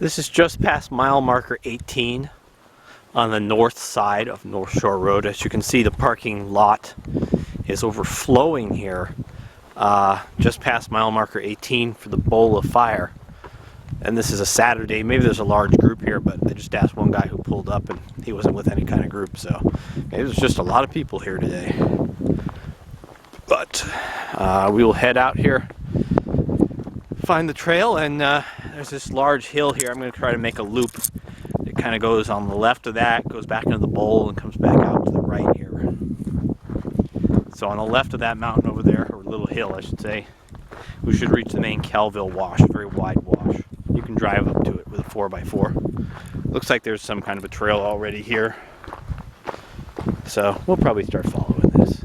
This is just past mile marker 18 on the north side of North Shore Road. As you can see, the parking lot is overflowing here just past mile marker 18 for the Bowl of Fire. And this is a Saturday. Maybe there's a large group here, but I just asked one guy who pulled up and he wasn't with any kind of group, so maybe there's just a lot of people here today. But we will head out here, find the trail, and there's this large hill here. I'm going to try to make a loop. It kind of goes on the left of that, goes back into the bowl, and comes back out to the right here. So on the left of that mountain over there, or little hill I should say, we should reach the main Calville wash, a very wide wash. You can drive up to it with a 4x4. Looks like there's some kind of a trail already here. So we'll probably start following this.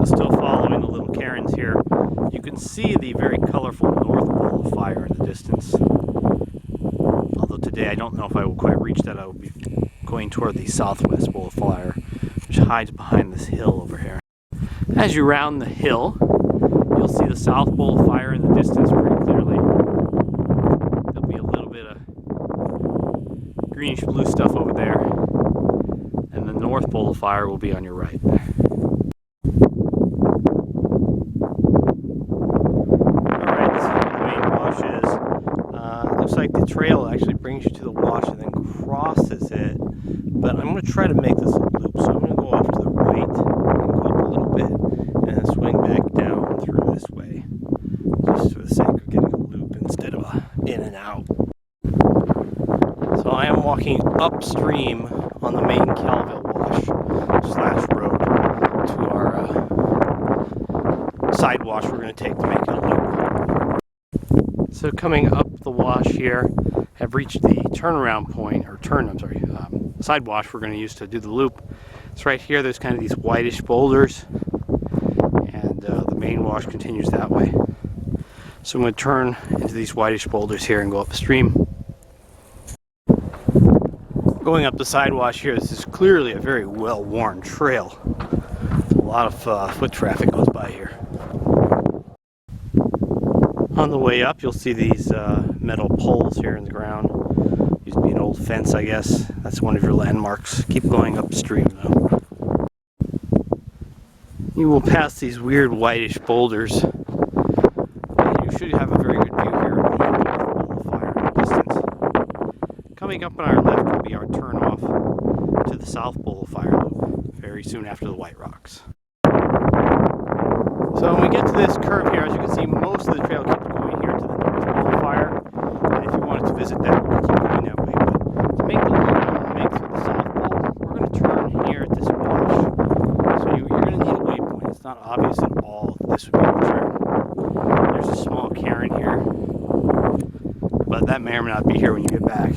Still following the little cairns here. You can see the very colorful North Bowl of Fire in the distance. Although today I don't know if I will quite reach that. I will be going toward the Southwest Bowl of Fire, which hides behind this hill over here. As you round the hill, you'll see the South Bowl of Fire in the distance pretty clearly. There'll be a little bit of greenish blue stuff over there, and the North Bowl of Fire will be on your right. Looks like the trail actually brings you to the wash and then crosses it, but I'm going to try to make this a loop, so I'm going to go off to the right and go up a little bit and then swing back down through this way, just for the sake of getting a loop instead of a in and out. So I am walking upstream on the main Calville wash / road to our side wash we're going to take to make it a loop. So coming up the wash here, have reached the turnaround point, or side wash we're going to use to do the loop. It's right here. There's kind of these whitish boulders, and the main wash continues that way. So I'm going to turn into these whitish boulders here and go upstream. Going up the side wash here, this is clearly a very well-worn trail. A lot of foot traffic goes by here. On the way up, you'll see these metal poles here in the ground. Used to be an old fence, I guess. That's one of your landmarks. Keep going upstream, though. You will pass these weird whitish boulders. And you should have a very good view here of the Bowl of Fire in the distance. Coming up on our left will be our turn off to the South Bowl of Fire loop, very soon after the White Rocks. So when we get to this curve here, as you can see, most of the trail keeps going here to the North Bowl of Fire. And if you wanted to visit that, we can keep going that way. But to make the loop and make through the South Bowl, we're going to turn here at this wash. So you're going to need a waypoint. It's not obvious at all that this would be our trail. There's a small cairn here, but that may or may not be here when you get back.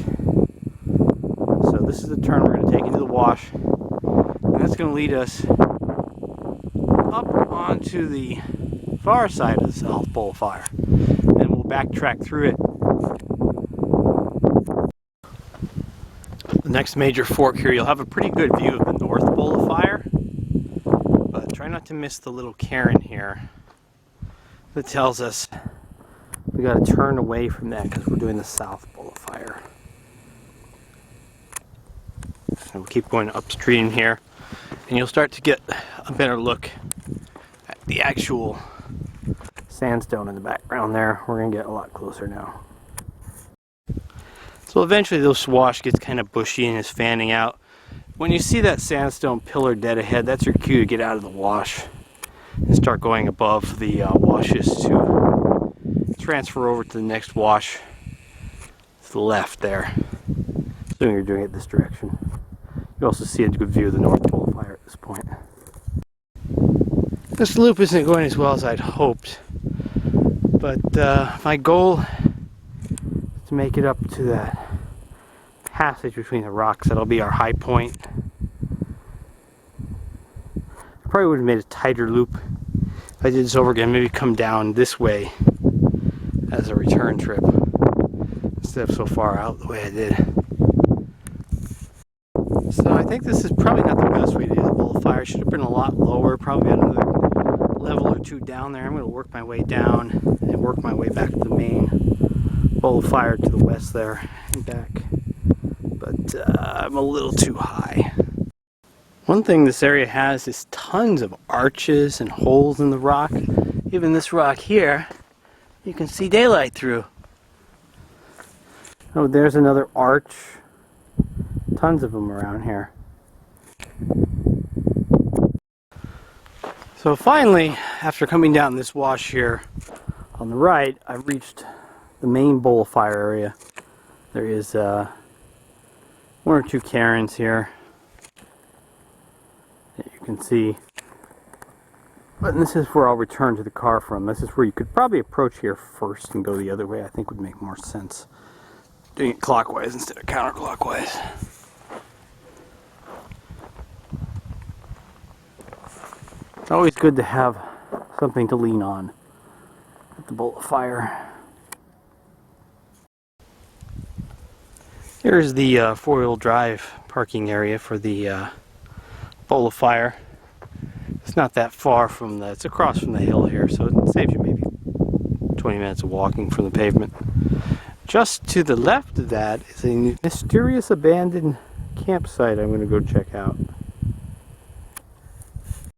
So this is the turn we're going to take into the wash, and that's going to lead us up onto the far side of the South Bowl of Fire, and we'll backtrack through it. The next major fork here, you'll have a pretty good view of the North Bowl of Fire, but try not to miss the little cairn here that tells us we got to turn away from that because we're doing the South Bowl of Fire. So we'll keep going upstream here, and you'll start to get a better look at the actual sandstone in the background there. We're going to get a lot closer now. So eventually this wash gets kind of bushy and is fanning out. When you see that sandstone pillar dead ahead, that's your cue to get out of the wash and start going above the washes to transfer over to the next wash to the left there. Assuming you're doing it this direction. You also see a good view of the North Bowl of Fire at this point. This loop isn't going as well as I'd hoped, but my goal is to make it up to that passage between the rocks. That'll be our high point. I probably would have made a tighter loop if I did this over again. Maybe come down this way as a return trip instead of so far out the way I did. So I think this is probably not the best way to do the Bowl of Fire. Should have been a lot lower, probably another level or two two down there. I'm going to work my way down and work my way back to the main bowl of fire to the west there and back. But I'm a little too high. One thing this area has is tons of arches and holes in the rock. Even this rock here, you can see daylight through. Oh, there's another arch. Tons of them around here. So finally, after coming down this wash here on the right, I've reached the main bowl of fire area. There is one or two cairns here that you can see. But this is where I'll return to the car from. This is where you could probably approach here first and go the other way. I think would make more sense. Doing it clockwise instead of counterclockwise. It's always good to have something to lean on at the bowl of fire. Here's the four-wheel drive parking area for the bowl of fire. It's not that far from the, it's across from the hill here, so it saves you maybe 20 minutes of walking from the pavement. Just to the left of that is a mysterious abandoned campsite I'm going to go check out.